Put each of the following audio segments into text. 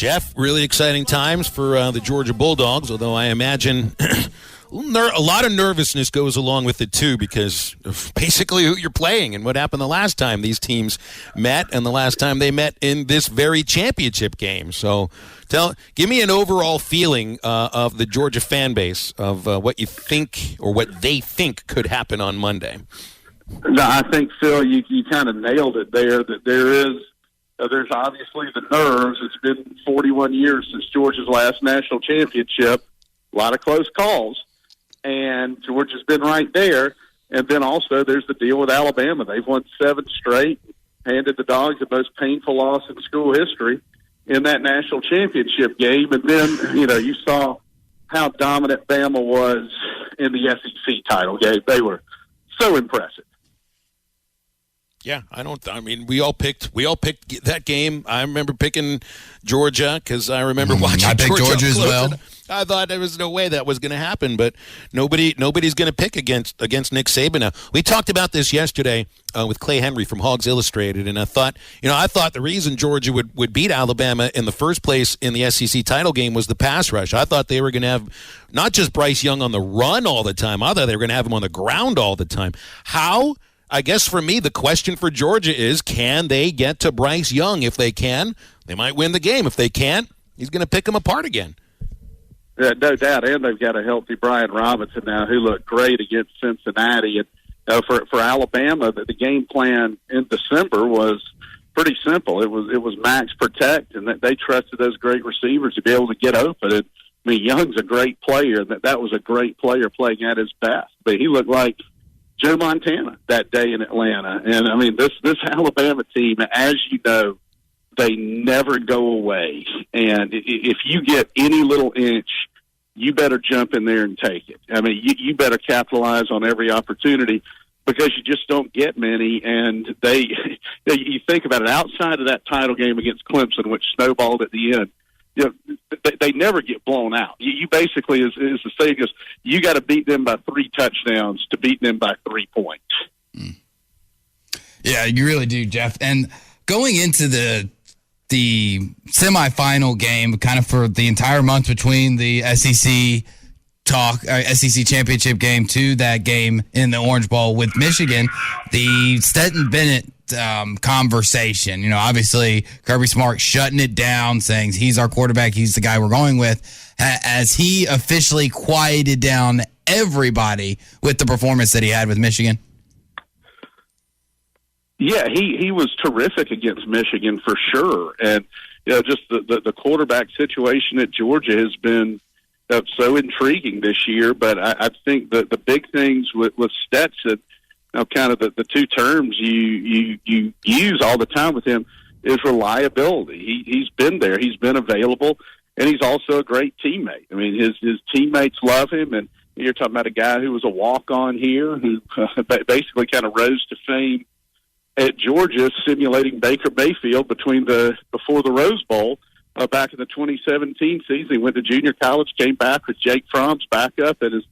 Jeff, really exciting times for the Georgia Bulldogs, although I imagine a lot of nervousness goes along with it, too, because of basically who you're playing and what happened the last time these teams met and the last time they met in this very championship game. So give me an overall feeling of the Georgia fan base, of what you think or what they think could happen on Monday. No, I think, Phil, you kind of nailed it there, that there's obviously the nerves. It's been 41 years since Georgia's last national championship. A lot of close calls. And Georgia's been right there. And then also there's the deal with Alabama. They've won 7 straight, handed the Dogs the most painful loss in school history in that national championship game. And then, you saw how dominant Bama was in the SEC title game. They were so impressive. Yeah, we all picked that game. I remember picking Georgia because I remember watching I picked Georgia as well. I thought there was no way that was going to happen, but nobody's going to pick against Nick Saban now. We talked about this yesterday with Clay Henry from Hogs Illustrated, and I thought the reason Georgia would beat Alabama in the first place in the SEC title game was the pass rush. I thought they were going to have not just Bryce Young on the run all the time. I thought they were going to have him on the ground all the time. How? I guess for me, the question for Georgia is, can they get to Bryce Young? If they can, they might win the game. If they can't, he's going to pick them apart again. Yeah, no doubt. And they've got a healthy Brian Robinson now who looked great against Cincinnati. And for Alabama, the game plan in December was pretty simple. It was max protect, and they trusted those great receivers to be able to get open. And Young's a great player. That was a great player playing at his best. But he looked like Joe Montana that day in Atlanta. And, this Alabama team, as you know, they never go away. And if you get any little inch, you better jump in there and take it. You better capitalize on every opportunity because you just don't get many. And you think about it, outside of that title game against Clemson, which snowballed at the end, they never get blown out. You basically, as the saying goes, you got to beat them by 3 touchdowns to beat them by 3 points. Yeah, you really do, Jeff. And going into the semifinal game, kind of for the entire month between the SEC SEC championship game to that game in the Orange Bowl with Michigan, the Stetson Bennett conversation. Obviously Kirby Smart shutting it down, saying he's our quarterback, he's the guy we're going with, as he officially quieted down everybody with the performance that he had with Michigan. Yeah, he was terrific against Michigan for sure. And just the quarterback situation at Georgia has been so intriguing this year. But I think that the big things with Stetson, kind of the 2 terms you use all the time with him, is reliability. He's been there, he's been available, and he's also a great teammate. His teammates love him, and you're talking about a guy who was a walk-on here, who basically kind of rose to fame at Georgia, simulating Baker Mayfield before the Rose Bowl back in the 2017 season. He went to junior college, came back with Jake Fromm's backup, and is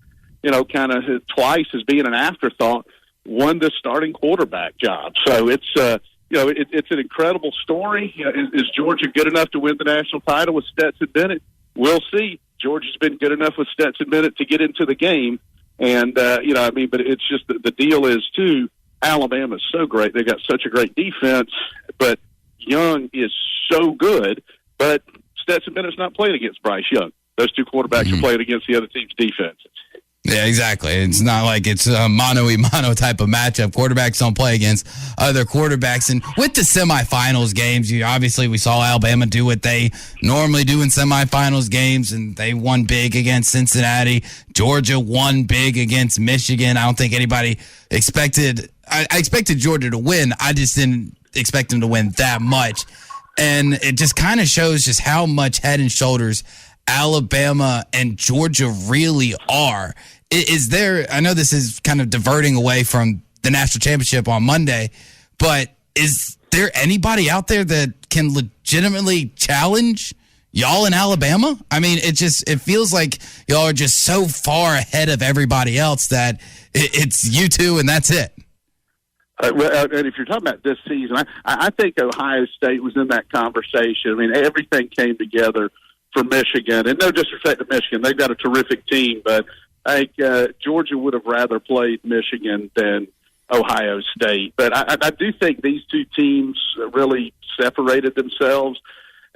kind of twice as being an afterthought, won the starting quarterback job. So it's it's an incredible story. Is Georgia good enough to win the national title with Stetson Bennett? We'll see. Georgia's been good enough with Stetson Bennett to get into the game, and but it's just the deal is too. Alabama's so great; they got such a great defense, but Young is so good. But Stetson Bennett's not playing against Bryce Young. Those 2 quarterbacks are playing against the other team's defenses. Yeah, exactly. It's not like it's a mano-a-mano type of matchup. Quarterbacks don't play against other quarterbacks. And with the semifinals games, obviously we saw Alabama do what they normally do in semifinals games, and they won big against Cincinnati. Georgia won big against Michigan. I don't think anybody expected – I expected Georgia to win. I just didn't expect them to win that much. And it just kind of shows just how much head and shoulders Alabama and Georgia really are. Is there, I know this is kind of diverting away from the national championship on Monday, but is there anybody out there that can legitimately challenge y'all in Alabama? It feels like y'all are just so far ahead of everybody else that it's you two and that's it. And if you're talking about this season, I think Ohio State was in that conversation. I mean, everything came together for Michigan. And no disrespect to Michigan, they've got a terrific team, but I think Georgia would have rather played Michigan than Ohio State. But I do think these two teams really separated themselves.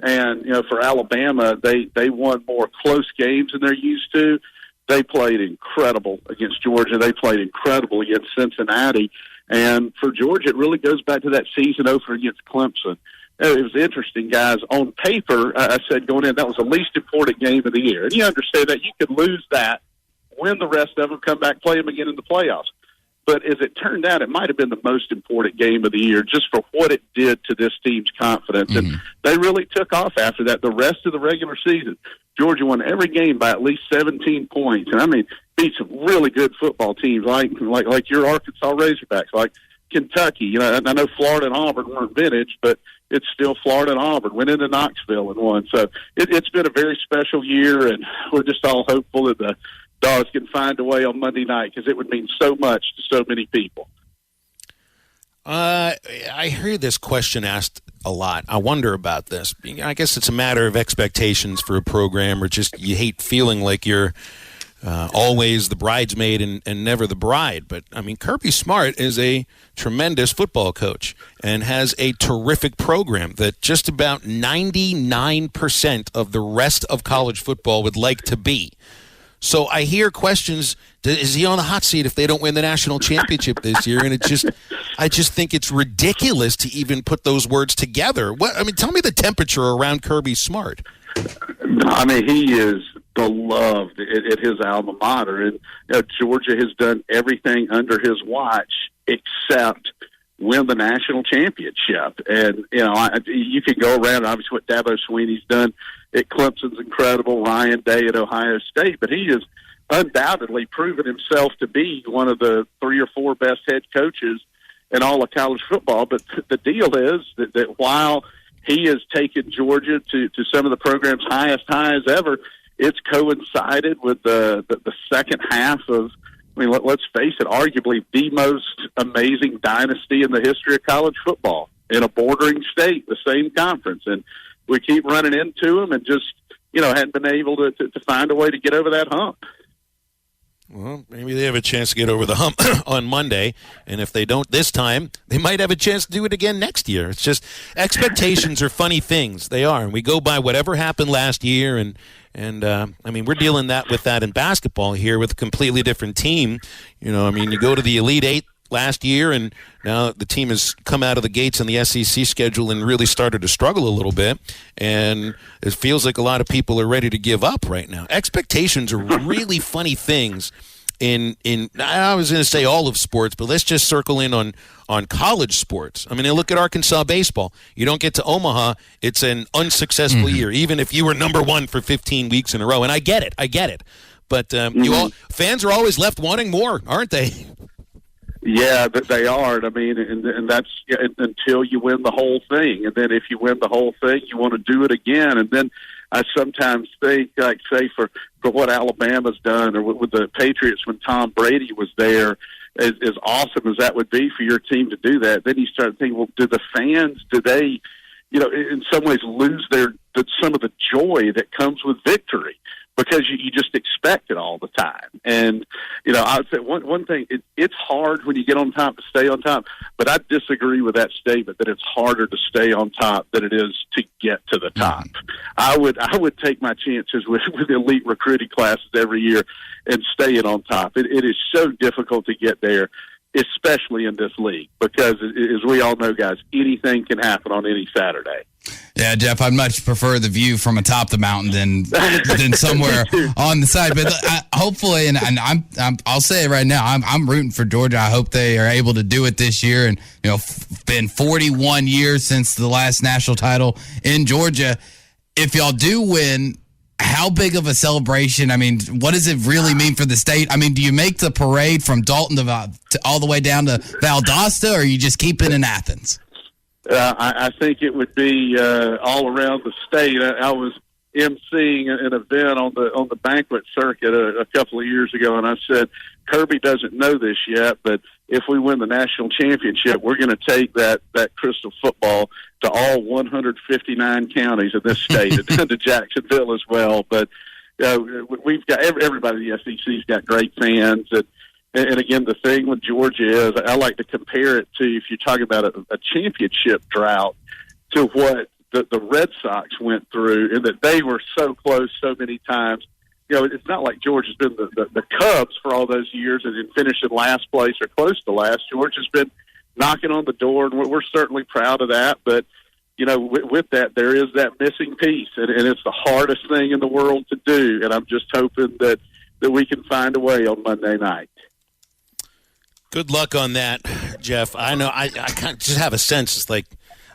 And, for Alabama, they won more close games than they're used to. They played incredible against Georgia. They played incredible against Cincinnati. And for Georgia, it really goes back to that season opener against Clemson. It was interesting, guys. On paper, I said going in, that was the least important game of the year. And you understand that you could lose that, win the rest of them, come back, play them again in the playoffs. But as it turned out, it might have been the most important game of the year just for what it did to this team's confidence. Mm-hmm. And they really took off after that. The rest of the regular season, Georgia won every game by at least 17 points. And, I mean, beat some really good football teams like your Arkansas Razorbacks, like Kentucky. I know Florida and Auburn weren't vintage, but it's still Florida and Auburn. Went into Knoxville and won. So it's been a very special year, and we're just all hopeful that the Dogs can find a way on Monday night because it would mean so much to so many people. I hear this question asked a lot. I wonder about this. I guess it's a matter of expectations for a program, or just you hate feeling like you're always the bridesmaid and never the bride. But, I mean, Kirby Smart is a tremendous football coach and has a terrific program that just about 99% of the rest of college football would like to be. So I hear questions, is he on the hot seat if they don't win the national championship this year? And I just think it's ridiculous to even put those words together. Tell me the temperature around Kirby Smart. I mean, he is beloved at his alma mater. And Georgia has done everything under his watch except win the national championship. And, you could go around, obviously, what Dabo Swinney's done at Clemson's incredible, Ryan Day at Ohio State, but he has undoubtedly proven himself to be one of the 3 or 4 best head coaches in all of college football. But the deal is that while he has taken Georgia to some of the program's highest highs ever, it's coincided with the second half of, let's face it, arguably the most amazing dynasty in the history of college football in a bordering state, the same conference. And we keep running into them and just, hadn't been able to find a way to get over that hump. Well, maybe they have a chance to get over the hump on Monday, and if they don't this time, they might have a chance to do it again next year. It's just expectations are funny things. They are, and we go by whatever happened last year, and we're dealing with that in basketball here with a completely different team. You go to the Elite Eight last year, and now the team has come out of the gates in the SEC schedule and really started to struggle a little bit, and it feels like a lot of people are ready to give up right now. Expectations are really funny things in I was going to say all of sports, but let's just circle in on college sports. Look at Arkansas baseball. You don't get to Omaha, it's an unsuccessful year, even if you were number one for 15 weeks in a row, and I get it. But fans are always left wanting more, aren't they? Yeah, but they are. And that's until you win the whole thing. And then if you win the whole thing, you want to do it again. And then I sometimes think, like, say, for what Alabama's done or with the Patriots when Tom Brady was there, as awesome as that would be for your team to do that, then you start thinking, well, do they, in some ways lose some of the joy that comes with victory? Because you just expect it all the time. And, I would say one thing, it's hard when you get on top to stay on top, but I disagree with that statement that it's harder to stay on top than it is to get to the top. I would take my chances with elite recruiting classes every year and staying on top. It is so difficult to get there, especially in this league, because as we all know, guys, anything can happen on any Saturday. Yeah, Jeff, I'd much prefer the view from atop the mountain than somewhere on the side. But hopefully, and I'll say it right now, I'm rooting for Georgia. I hope they are able to do it this year. And been 41 years since the last national title in Georgia. If y'all do win, how big of a celebration? What does it really mean for the state? Do you make the parade from Dalton to all the way down to Valdosta, or you just keep it in Athens? I think it would be all around the state. I was emceeing an event on the banquet circuit a couple of years ago, and I said, Kirby doesn't know this yet, but if we win the national championship, we're going to take that crystal football to all 159 counties in this state and to Jacksonville as well. But we've got everybody in the SEC's got great fans. And again, the thing with Georgia is I like to compare it to, if you're talking about a championship drought, to what the Red Sox went through, and that they were so close so many times. It's not like Georgia's been the Cubs for all those years and then finished in last place or close to last. Georgia's been knocking on the door, and we're certainly proud of that. But, with that, there is that missing piece, and it's the hardest thing in the world to do. And I'm just hoping that we can find a way on Monday night. Good luck on that, Jeff. I know I kind of just have a sense. It's like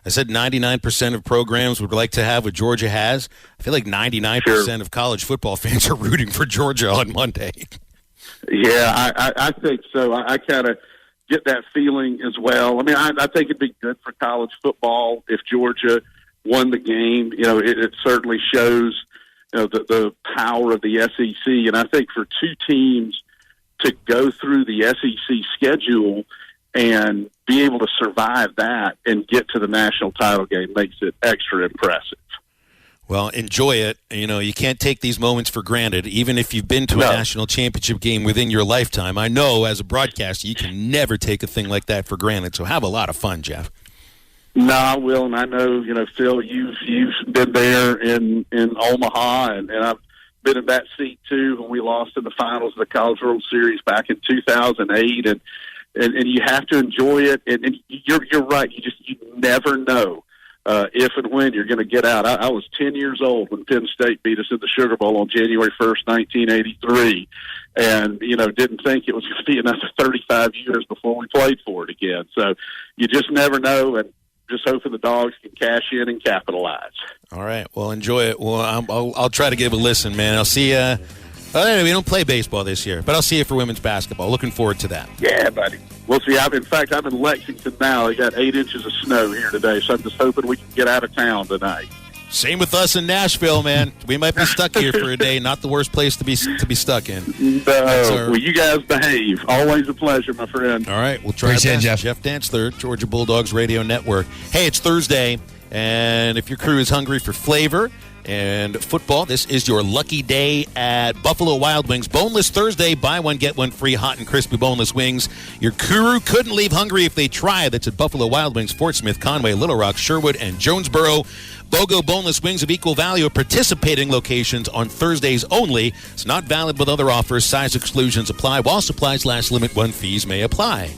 I said, 99% of programs would like to have what Georgia has. I feel like 99% of college football fans are rooting for Georgia on Monday. Yeah, I think so. I kind of get that feeling as well. I mean, I think it'd be good for college football if Georgia won the game. It certainly shows the power of the SEC. And I think for two teams to go through the SEC schedule and be able to survive that and get to the national title game makes it extra impressive. Well, enjoy it. You can't take these moments for granted, even if you've been to a national championship game within your lifetime. I know as a broadcaster, you can never take a thing like that for granted. So have a lot of fun, Jeff. No, I will, and I know, Phil, you've been there in Omaha, and I've been in that seat too when we lost in the finals of the College World Series back in 2008, and you have to enjoy it. And you're right. You never know if and when you're going to get out. I was 10 years old when Penn State beat us in the Sugar Bowl on January 1st, 1983, and didn't think it was going to be another 35 years before we played for it again. So you just never know, and just hoping the Dogs can cash in and capitalize. All right. Well, enjoy it. Well, I'll try to give a listen, man. I'll see you. We don't play baseball this year, but I'll see you for women's basketball. Looking forward to that. Yeah, buddy. We'll see. I'm in Lexington now. They got 8 inches of snow here today, so I'm just hoping we can get out of town tonight. Same with us in Nashville, man. We might be stuck here for a day. Not the worst place to be stuck in. No. Well, you guys behave. Always a pleasure, my friend. All right. We'll try Appreciate Jeff. Jeff Dantzler, Georgia Bulldogs Radio Network. Hey, it's Thursday, and if your crew is hungry for flavor and football, this is your lucky day at Buffalo Wild Wings. Boneless Thursday, buy one, get one free hot and crispy boneless wings. Your crew couldn't leave hungry if they tried. That's at Buffalo Wild Wings, Fort Smith, Conway, Little Rock, Sherwood, and Jonesboro. BOGO boneless wings of equal value at participating locations on Thursdays only. It's not valid with other offers. Size exclusions apply. While supplies last, limit one, fees may apply.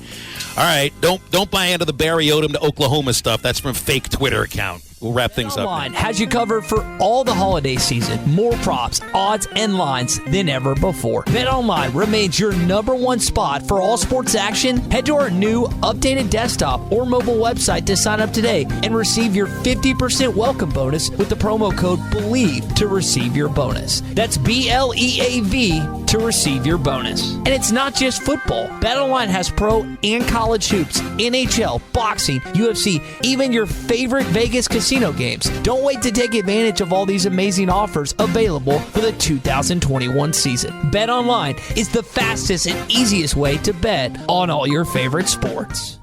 All right, don't buy into the Barry Odom to Oklahoma stuff. That's from fake Twitter account. We'll wrap things up. BetOnline has you covered for all the holiday season. More props, odds, and lines than ever before. BetOnline remains your #1 spot for all sports action. Head to our new updated desktop or mobile website to sign up today and receive your 50% welcome bonus with the promo code BELIEVE to receive your bonus. That's BLEAV to receive your bonus. And it's not just football. BetOnline has pro and college hoops, NHL, boxing, UFC, even your favorite Vegas casino games. Don't wait to take advantage of all these amazing offers available for the 2021 season. BetOnline is the fastest and easiest way to bet on all your favorite sports.